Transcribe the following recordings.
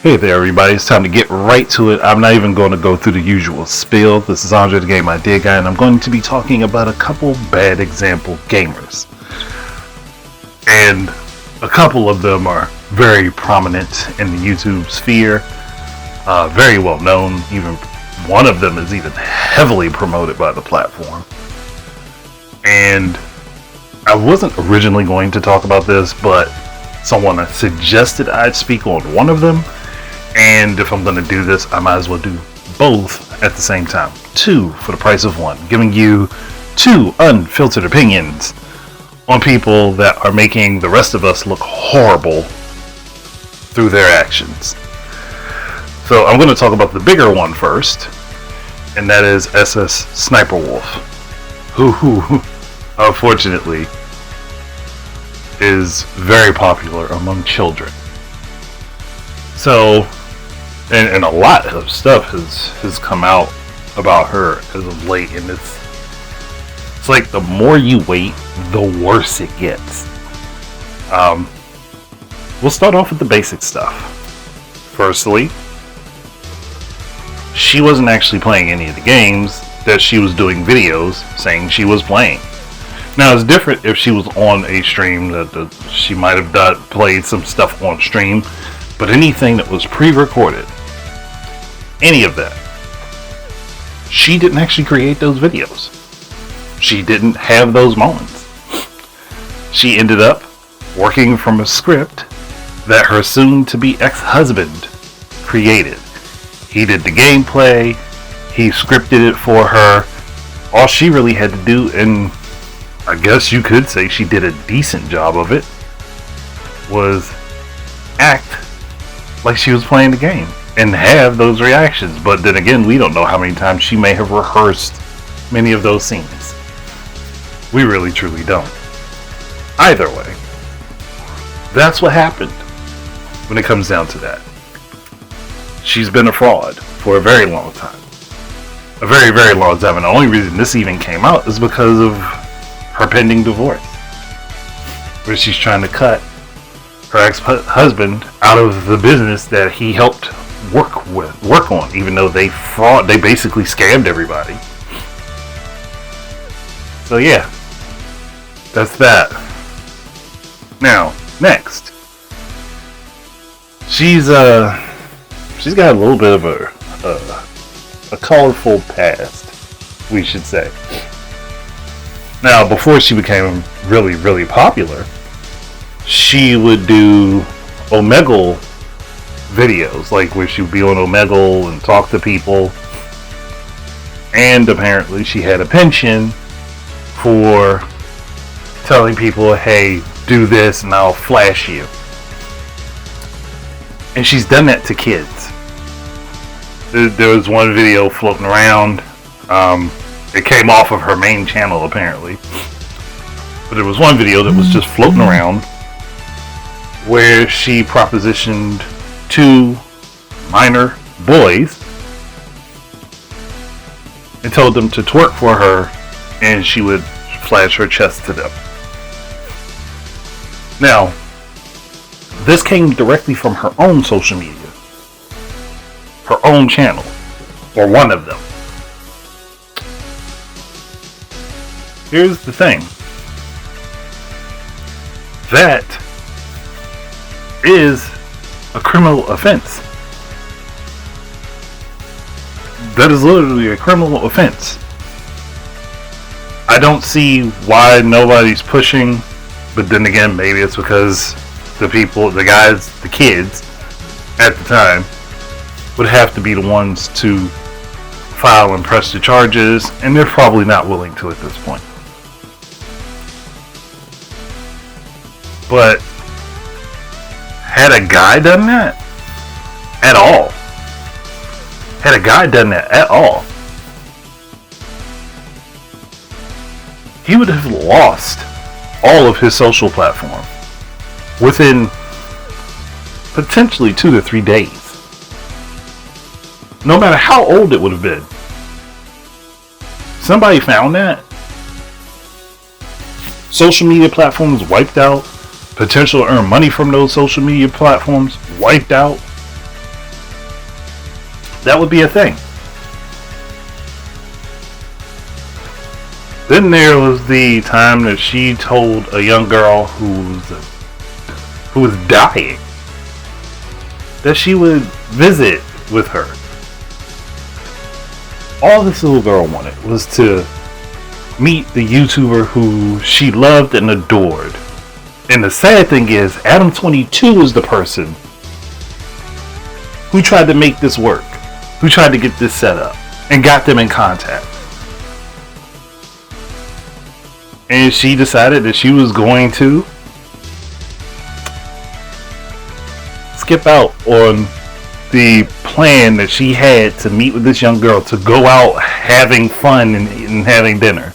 Hey there everybody, it's time to get right to it. I'm not even going to go through the usual spiel. This is Andre the Game Idea Guy, and I'm going to be talking about a couple bad example gamers. And a couple of them are very prominent in the YouTube sphere, very well known. Even one of them is even heavily promoted by the platform. And I wasn't originally going to talk about this, but someone suggested I'd speak on one of them. And if I'm going to do this, I might as well do both at the same time. Two for the price of one. Giving you two unfiltered opinions on people that are making the rest of us look horrible through their actions. So I'm going to talk about the bigger one first. And that is SSSniperWolf. Who unfortunately is very popular among children. So, and a lot of stuff has come out about her as of late, and it's like the more you wait, the worse it gets. We'll start off with the basic stuff. Firstly, she wasn't actually playing any of the games that she was doing videos saying she was playing. Now it's different if she was on a stream that she might have played some stuff on stream, but anything that was pre-recorded, any of that, she didn't actually create those videos. She didn't have those moments. She ended up working from a script that her soon-to-be ex-husband created. He did the gameplay, he scripted it for her. All she really had to do, and I guess you could say she did a decent job of it, was act like she was playing the game and have those reactions. But then again, we don't know how many times she may have rehearsed many of those scenes. We really truly don't. Either way, that's what happened when it comes down to that. She's been a fraud for a very long time. A very, very long time. And the only reason this even came out is because of her pending divorce, where she's trying to cut her ex-husband out of the business that he helped work on, even though they basically scammed everybody. So yeah, that's that. Now, next, she's got a little bit of a colorful past, we should say. Now, before she became really, really popular, she would do Omegle videos, like where she would be on Omegle and talk to people. And apparently she had a penchant for telling people, hey, do this and I'll flash you. And she's done that to kids. There was one video floating around. It came off of her main channel apparently. But there was one video that was just floating around where she propositioned two minor boys and told them to twerk for her, and she would flash her chest to them. Now, this came directly from her own social media, her own channel, or one of them. Here's the thing. That is a criminal offense. That is literally a criminal offense. I don't see why nobody's pushing, but then again, maybe it's because the kids at the time would have to be the ones to file and press the charges, and they're probably not willing to at this point. But had a guy done that at all, he would have lost all of his social platform within potentially 2 to 3 days. No matter how old it would have been. Somebody found that. Social media platforms wiped out. Potential to earn money from those social media platforms wiped out. that would be a thing. Then there was the time that she told a young girl who was dying that she would visit with her. All this little girl wanted was to meet the YouTuber who she loved and adored. And the sad thing is, Adam22 is the person who tried to make this work, who tried to get this set up, and got them in contact. And she decided that she was going to skip out on the plan that she had to meet with this young girl, to go out having fun and having dinner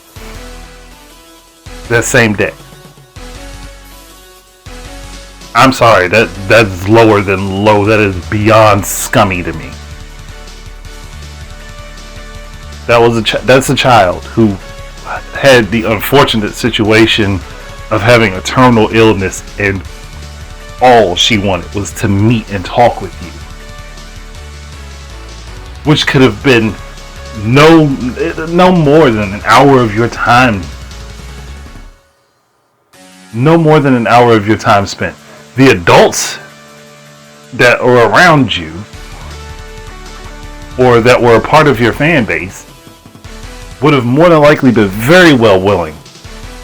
that same day. I'm sorry, that's lower than low. That is beyond scummy to me. That's a child who had the unfortunate situation of having a terminal illness, and all she wanted was to meet and talk with you, which could have been no more than an hour of your time. No more than an hour of your time spent. The adults that are around you, or that were a part of your fan base, would have more than likely been very well willing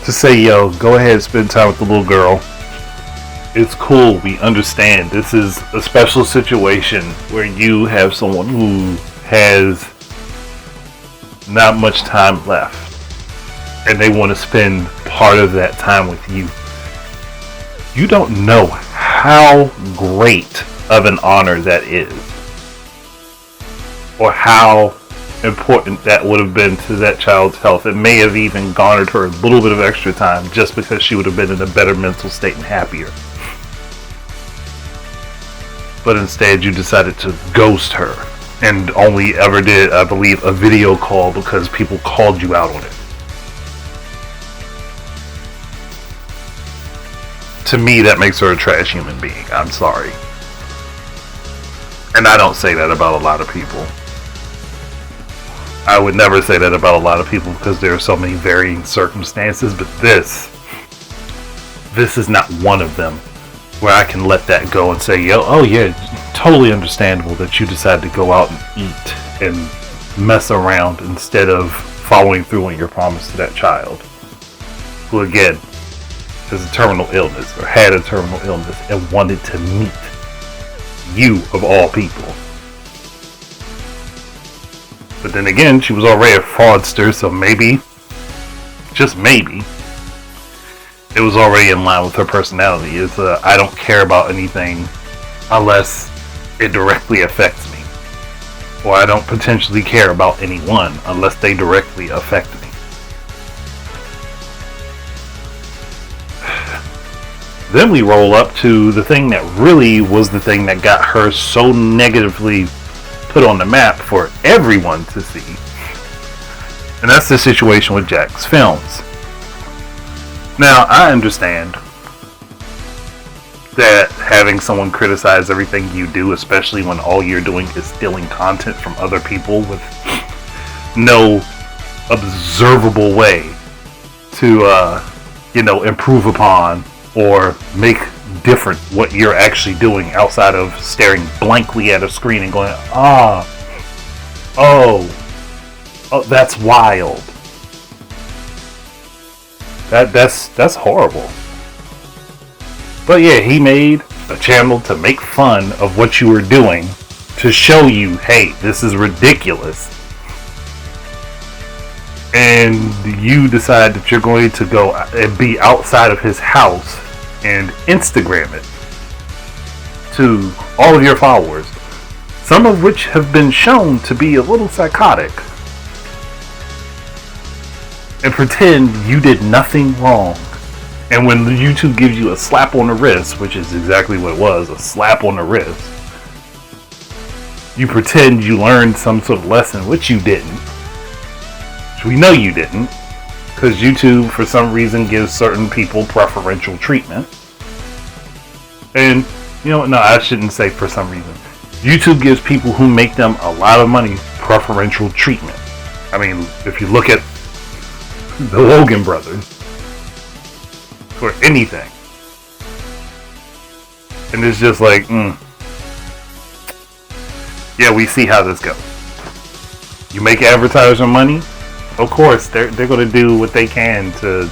to say, yo, go ahead, spend time with the little girl. It's cool, we understand. This is a special situation where you have someone who has not much time left, and they want to spend part of that time with you. You don't know how great of an honor that is, or how important that would have been to that child's health. It may have even garnered her a little bit of extra time just because she would have been in a better mental state and happier. But instead you decided to ghost her, and only ever did, I believe, a video call because people called you out on it. To me, that makes her a trash human being. I'm sorry. And I don't say that about a lot of people. I would never say that about a lot of people because there are so many varying circumstances, but this is not one of them where I can let that go and say, yo, oh yeah, totally understandable that you decide to go out and eat and mess around instead of following through on your promise to that child, who again has a terminal illness, or had a terminal illness, and wanted to meet you of all people. But then again, she was already a fraudster, so maybe, just maybe, it was already in line with her personality. It's I don't care about anything unless it directly affects me. Or I don't potentially care about anyone unless they directly affect me. Then we roll up to the thing that really was the thing that got her so negatively put on the map for everyone to see. And that's the situation with Jack's Films. Now, I understand that having someone criticize everything you do, especially when all you're doing is stealing content from other people with no observable way to, improve upon or make different what you're actually doing outside of staring blankly at a screen and going, oh, that's wild. That's horrible. But yeah, he made a channel to make fun of what you were doing, to show you, hey, this is ridiculous. And you decide that you're going to go and be outside of his house and Instagram it to all of your followers, some of which have been shown to be a little psychotic, and pretend you did nothing wrong. And when YouTube gives you a slap on the wrist, which is exactly what it was, a slap on the wrist, you pretend you learned some sort of lesson, which you didn't. Which we know you didn't, because YouTube for some reason gives certain people preferential treatment. And no, I shouldn't say for some reason. YouTube gives people who make them a lot of money preferential treatment. I mean, if you look at the Logan brothers or anything, and it's just like, yeah, we see how this goes. You make advertiser money, of course they're going to do what they can to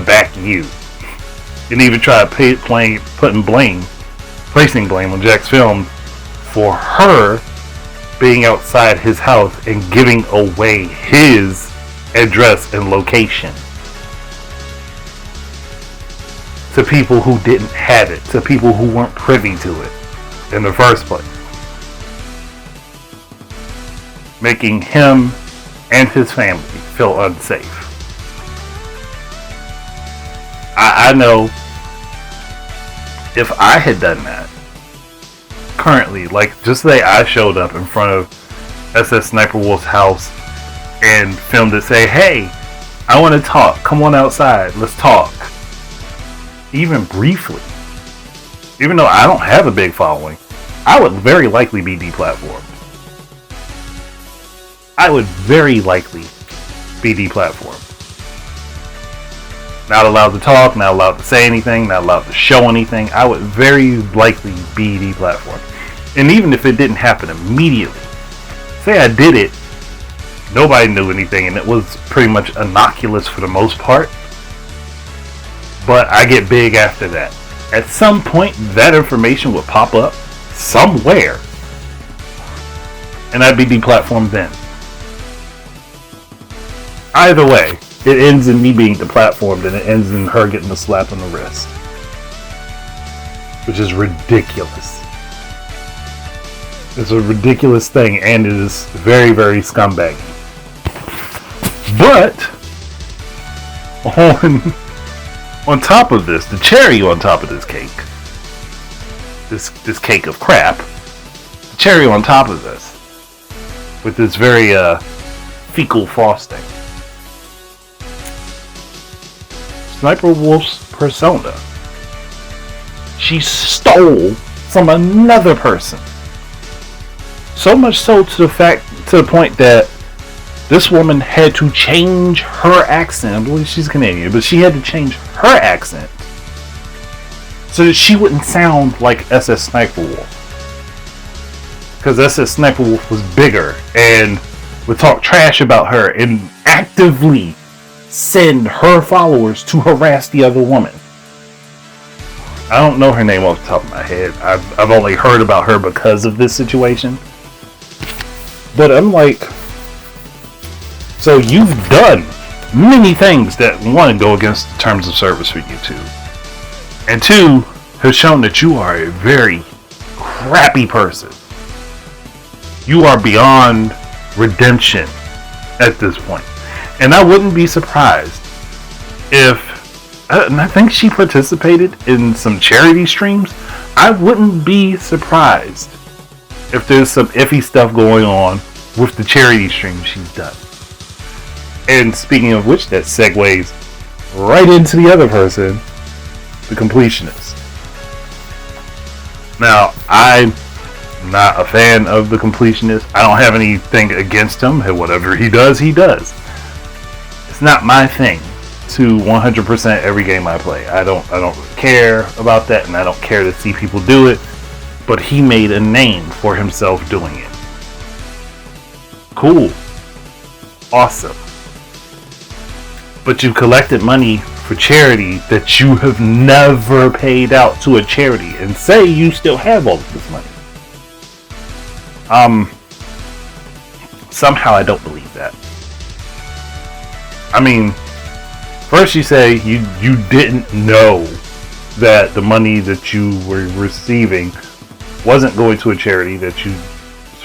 back you, and even try placing blame on Jack's film for her being outside his house and giving away his address and location to people who didn't have it, to people who weren't privy to it in the first place, making him and his family feel unsafe. I know if I had done that currently, like just say I showed up in front of SSSniperWolf's house and filmed it, say, hey, I want to talk, come on outside, let's talk, even briefly, even though I don't have a big following, I would very likely be deplatformed. I would very likely be deplatformed. Not allowed to talk, not allowed to say anything, not allowed to show anything. I would very likely be deplatformed. And even if it didn't happen immediately, say I did it, nobody knew anything, and it was pretty much innocuous for the most part, but I get big after that. At some point, that information would pop up somewhere, and I'd be deplatformed then. Either way, it ends in me being deplatformed, and it ends in her getting a slap on the wrist, which is ridiculous. It's a ridiculous thing, and it is very, very scumbaggy. But on top of this, the cherry on top of this cake, this cake of crap, the cherry on top of this, with this very fecal frosting, SSSniperWolf's persona. She stole from another person. So much so to the point that this woman had to change her accent. I believe she's Canadian, but she had to change her accent so that she wouldn't sound like SSSniperWolf. Because SSSniperWolf was bigger and would talk trash about her and actively send her followers to harass the other woman. I don't know her name off the top of my head. I've only heard about her because of this situation. But I'm like, so you've done many things that, one, go against the terms of service for YouTube, and two, have shown that you are a very crappy person. You are beyond redemption at this point. And I wouldn't be surprised if, and I think she participated in some charity streams, I wouldn't be surprised if there's some iffy stuff going on with the charity stream she's done. And speaking of which, that segues right into the other person, the Completionist. Now, I'm not a fan of the Completionist. I don't have anything against him. Whatever he does, he does. It's not my thing to 100% every game I play. I don't care about that, and I don't care to see people do it. But he made a name for himself doing it. Cool. Awesome. But you collected money for charity that you have never paid out to a charity, and say you still have all of this money. Somehow I don't believe that. I mean, first you say you didn't know that the money that you were receiving wasn't going to a charity that you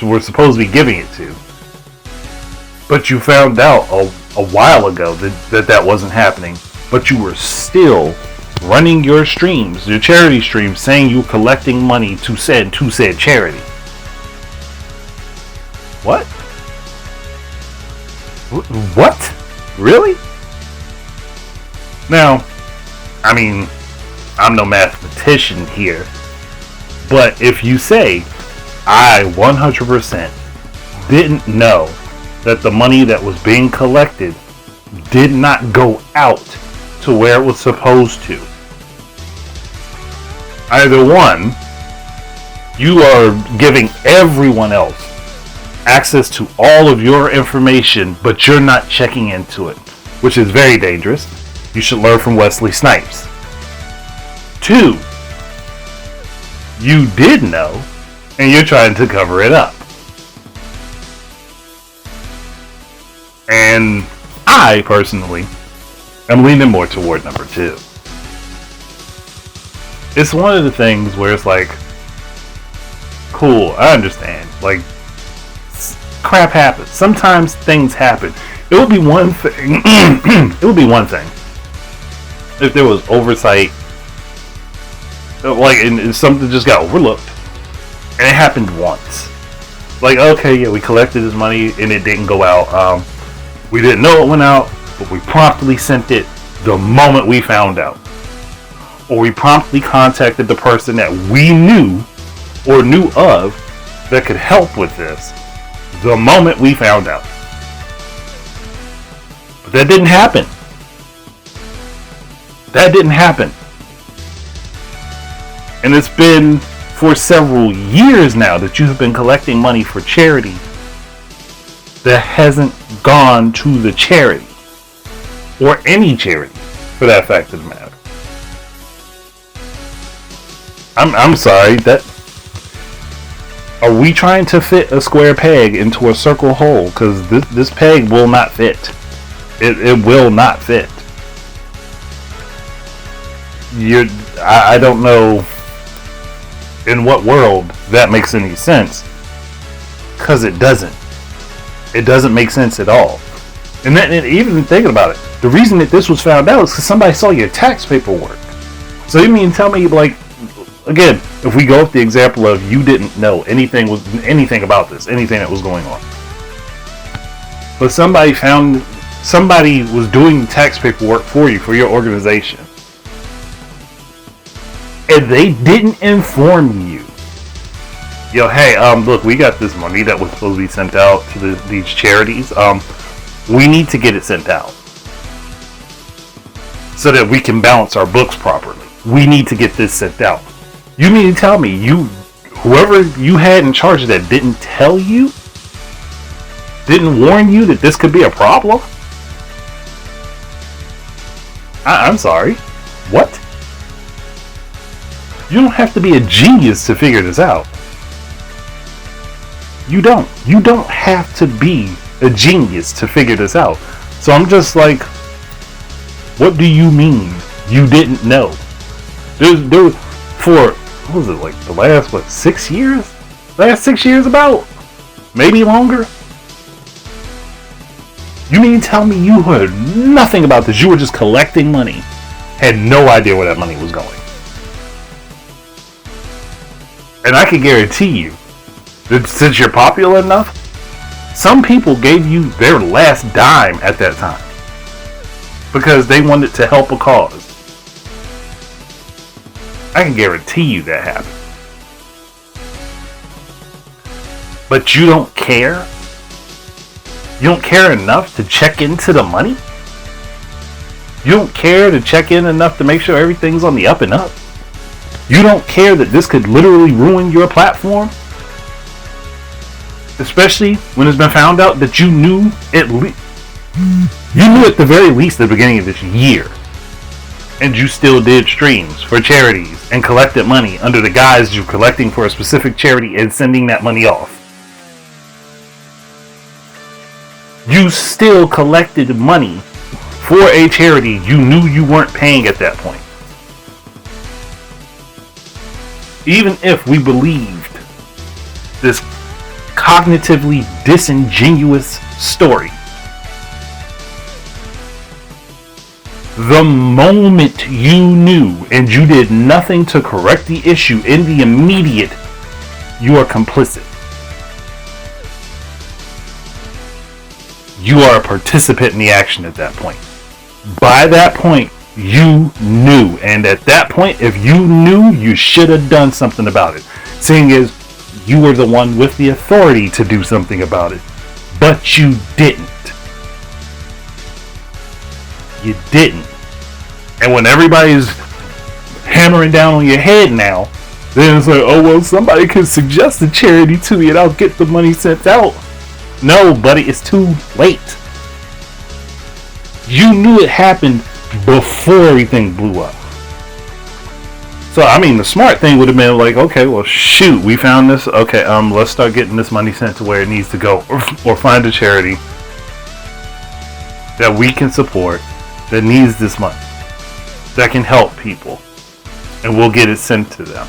were supposed to be giving it to. But you found out a while ago that wasn't happening, but you were still running your streams, your charity streams, saying you were collecting money to said charity. What? What? Really? Now, I mean, I'm no mathematician here, but if you say I 100% didn't know that the money that was being collected did not go out to where it was supposed to. Either one, you are giving everyone else access to all of your information, but you're not checking into it, which is very dangerous. You should learn from Wesley Snipes. 2, you did know, and you're trying to cover it up. And I, personally, am leaning more toward number 2. It's one of the things where it's like, cool, I understand. Like, crap happens. Sometimes things happen. It would be one thing. It would be one thing if there was oversight, like, and something just got overlooked, and it happened once. Like, okay, yeah, we collected this money and it didn't go out. We didn't know it went out, but we promptly sent it the moment we found out. Or we promptly contacted the person that we knew or knew of that could help with this the moment we found out. But that didn't happen. That didn't happen. And it's been for several years now that you have been collecting money for charity that hasn't gone to the charity, or any charity for that fact of the matter. I'm sorry, that, are we trying to fit a square peg into a circle hole? Because this peg will not fit. It will not fit. I don't know in what world that makes any sense, because it doesn't. It doesn't make sense at all. And even thinking about it, the reason that this was found out is because somebody saw your tax paperwork. So you mean tell me, like, again, if we go with the example of you didn't know anything about this, anything that was going on, but somebody was doing tax paperwork for you, for your organization, and they didn't inform you. Yo, hey, look, we got this money that was supposed to be sent out to these charities. We need to get it sent out so that we can balance our books properly. We need to get this sent out. You mean to tell me whoever you had in charge of that didn't tell you? Didn't warn you that this could be a problem? I'm sorry. What? You don't have to be a genius to figure this out. You don't have to be a genius to figure this out. So I'm just like, what do you mean you didn't know? There was, for, what was it, like the last, 6 years? Last 6 years about? Maybe longer? You mean to tell me you heard nothing about this? You were just collecting money, had no idea where that money was going. And I can guarantee you, since you're popular enough, some people gave you their last dime at that time because they wanted to help a cause. I can guarantee you that happened. But you don't care? You don't care enough to check into the money? You don't care to check in enough to make sure everything's on the up and up? You don't care that this could literally ruin your platform? Especially when it's been found out that you knew at the very least at the beginning of this year, and you still did streams for charities and collected money under the guise you're collecting for a specific charity and sending that money off. You still collected money for a charity you knew you weren't paying at that point. Even if we believed this cognitively disingenuous story, the moment you knew and you did nothing to correct the issue in the immediate, you are complicit. You are a participant in the action at that point. By that point, you knew. And at that point, if you knew, you should have done something about it. Seeing as you were the one with the authority to do something about it. But you didn't. You didn't. And when everybody's hammering down on your head now, then it's like, oh, well, somebody could suggest a charity to me and I'll get the money sent out. No, buddy, it's too late. You knew it happened before everything blew up. So, I mean, the smart thing would have been like, okay, well, shoot, we found this. Okay, let's start getting this money sent to where it needs to go. Or find a charity that we can support that needs this money, that can help people. And we'll get it sent to them.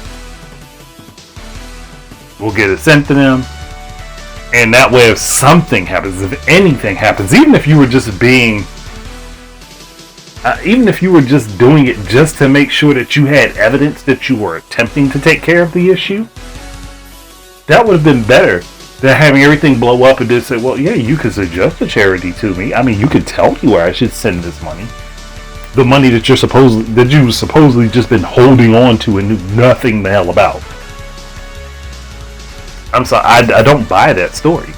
We'll get it sent to them. And that way, if something happens, if anything happens, even if you were just being... even if you were just doing it just to make sure that you had evidence that you were attempting to take care of the issue, that would have been better than having everything blow up and just say, well, yeah, you could suggest a charity to me. I mean, you could tell me where I should send this money. The money that you've supposedly just been holding on to and knew nothing the hell about. I'm sorry, I don't buy that story.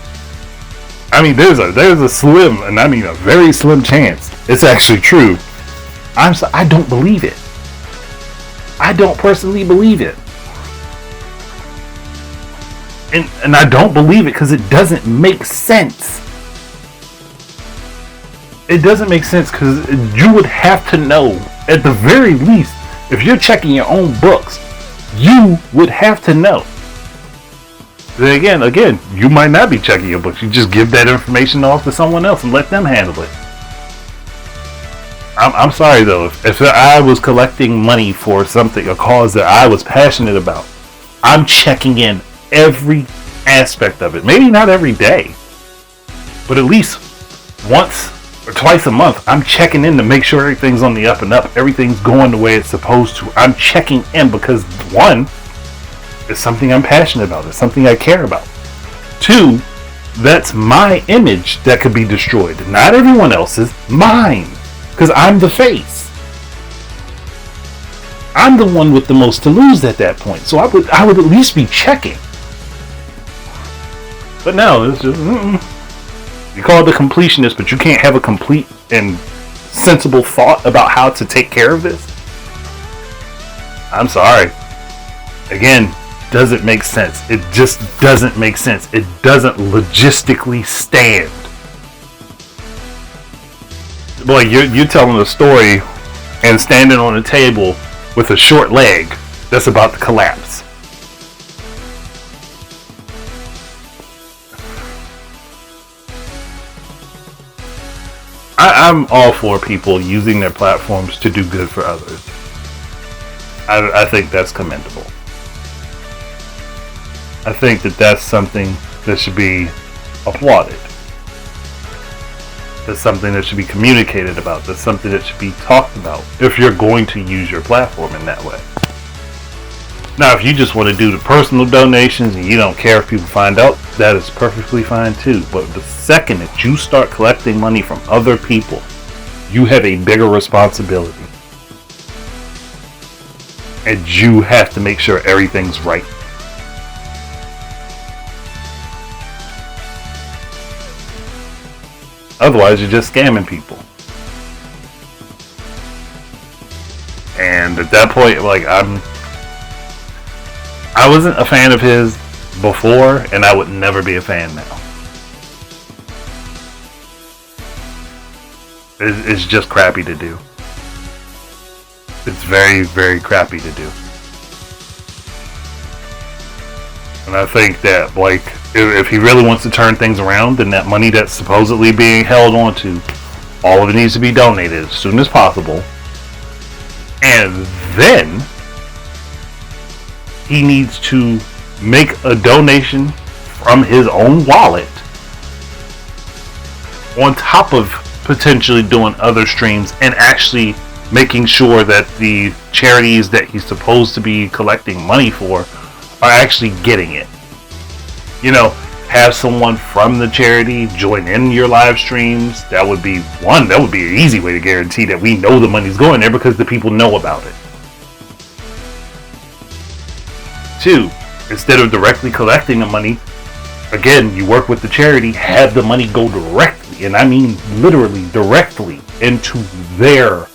I mean, there's a slim, and I mean a very slim chance it's actually true. I don't believe it. I don't personally believe it. And I don't believe it because it doesn't make sense. It doesn't make sense because you would have to know, at the very least, if you're checking your own books, you would have to know. Then again, you might not be checking your books. You just give that information off to someone else and let them handle it. I'm sorry though, if I was collecting money for something, a cause that I was passionate about, I'm checking in every aspect of it. Maybe not every day, but at least once or twice a month, I'm checking in to make sure everything's on the up and up. Everything's going the way it's supposed to. I'm checking in because, one, it's something I'm passionate about. It's something I care about. Two, that's my image that could be destroyed. Not everyone else's, mine. Because I'm the face. I'm the one with the most to lose at that point. So I would at least be checking. But no, it's just... You call it the completionist, but you can't have a complete and sensible thought about how to take care of this? I'm sorry. Again, doesn't make sense. It just doesn't make sense. It doesn't logistically stand. Boy, you're telling a story and standing on a table with a short leg that's about to collapse. I'm all for people using their platforms to do good for others. I think that's commendable. I think that that's something that should be applauded. That's something that should be communicated about. That's something that should be talked about if you're going to use your platform in that way. Now, if you just want to do the personal donations and you don't care if people find out, that is perfectly fine too. But the second that you start collecting money from other people, you have a bigger responsibility. And you have to make sure everything's right. Otherwise, you're just scamming people. And at that point, like, I wasn't a fan of his before, and I would never be a fan now. It's just crappy to do. It's very, very crappy to do. And I think that, like, if he really wants to turn things around, then that money that's supposedly being held onto, all of it needs to be donated as soon as possible. And then he needs to make a donation from his own wallet on top of potentially doing other streams and actually making sure that the charities that he's supposed to be collecting money for are actually getting it. You know, have someone from the charity join in your live streams. That would be an easy way to guarantee that we know the money's going there because the people know about it. Two, Instead of directly collecting the money, again, you work with the charity, have the money go directly, and I mean literally directly, into their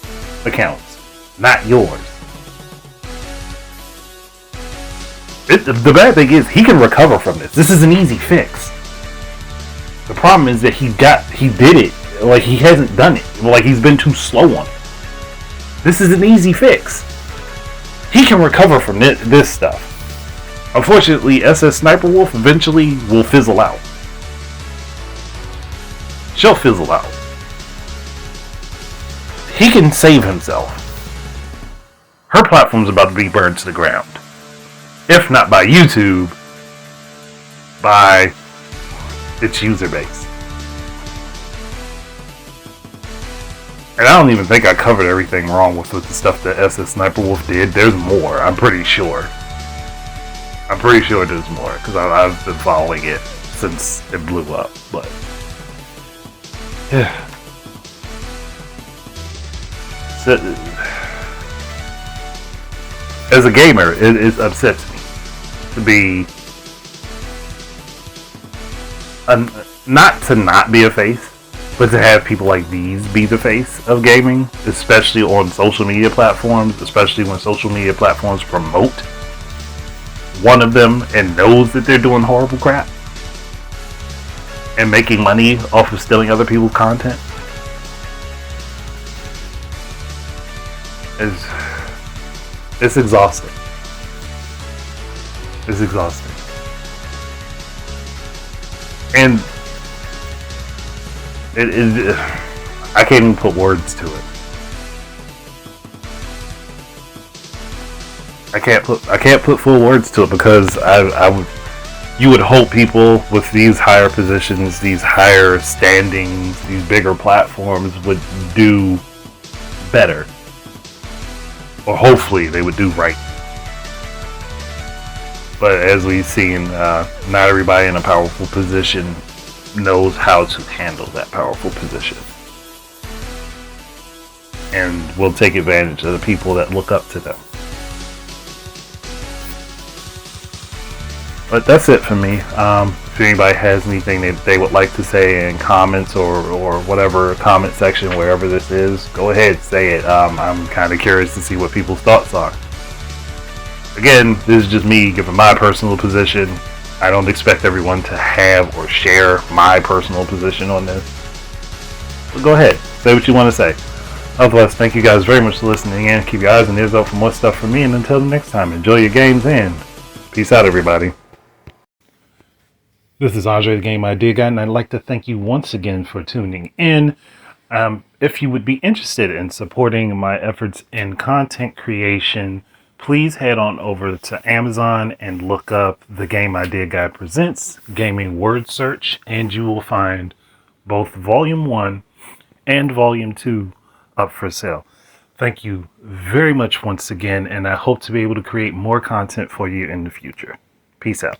accounts, not yours. The bad thing is, he can recover from this. This is an easy fix. The problem is that he did it, like he hasn't done it, like he's been too slow on it. This is an easy fix. He can recover from this stuff. Unfortunately, SSSniperWolf eventually will fizzle out. She'll fizzle out. He can save himself. Her platform's about to be burned to the ground. If not by YouTube, by its user base. And I don't even think I covered everything wrong with the stuff that SSSniperWolf did. There's more, I'm pretty sure. I'm pretty sure there's more, because I've been following it since it blew up, but... yeah. So, as a gamer, it upsets me to be... not be a face, but to have people like these be the face of gaming, especially on social media platforms, especially when social media platforms promote one of them and knows that they're doing horrible crap and making money off of stealing other people's content. It's exhausting. It's exhausting. And I can't even put words to it. I can't put full words to it, because you would hope people with these higher positions, these higher standings, these bigger platforms would do better, or hopefully they would do right. But as we've seen, not everybody in a powerful position knows how to handle that powerful position, and will take advantage of the people that look up to them. But that's it for me. If anybody has anything that they would like to say in comments or whatever comment section, wherever this is, go ahead, say it. I'm kind of curious to see what people's thoughts are. Again, this is just me giving my personal position. I don't expect everyone to have or share my personal position on this. But go ahead, say what you want to say. Otherwise, thank you guys very much for listening in. Keep your eyes and ears out for more stuff from me. And until the next time, enjoy your games and peace out, everybody. This is Andre, the Game Idea Guy, and I'd like to thank you once again for tuning in. If you would be interested in supporting my efforts in content creation, please head on over to Amazon and look up The Game Idea Guy Presents Gaming Word Search, and you will find both Volume 1 and Volume 2 up for sale. Thank you very much once again, and I hope to be able to create more content for you in the future. Peace out.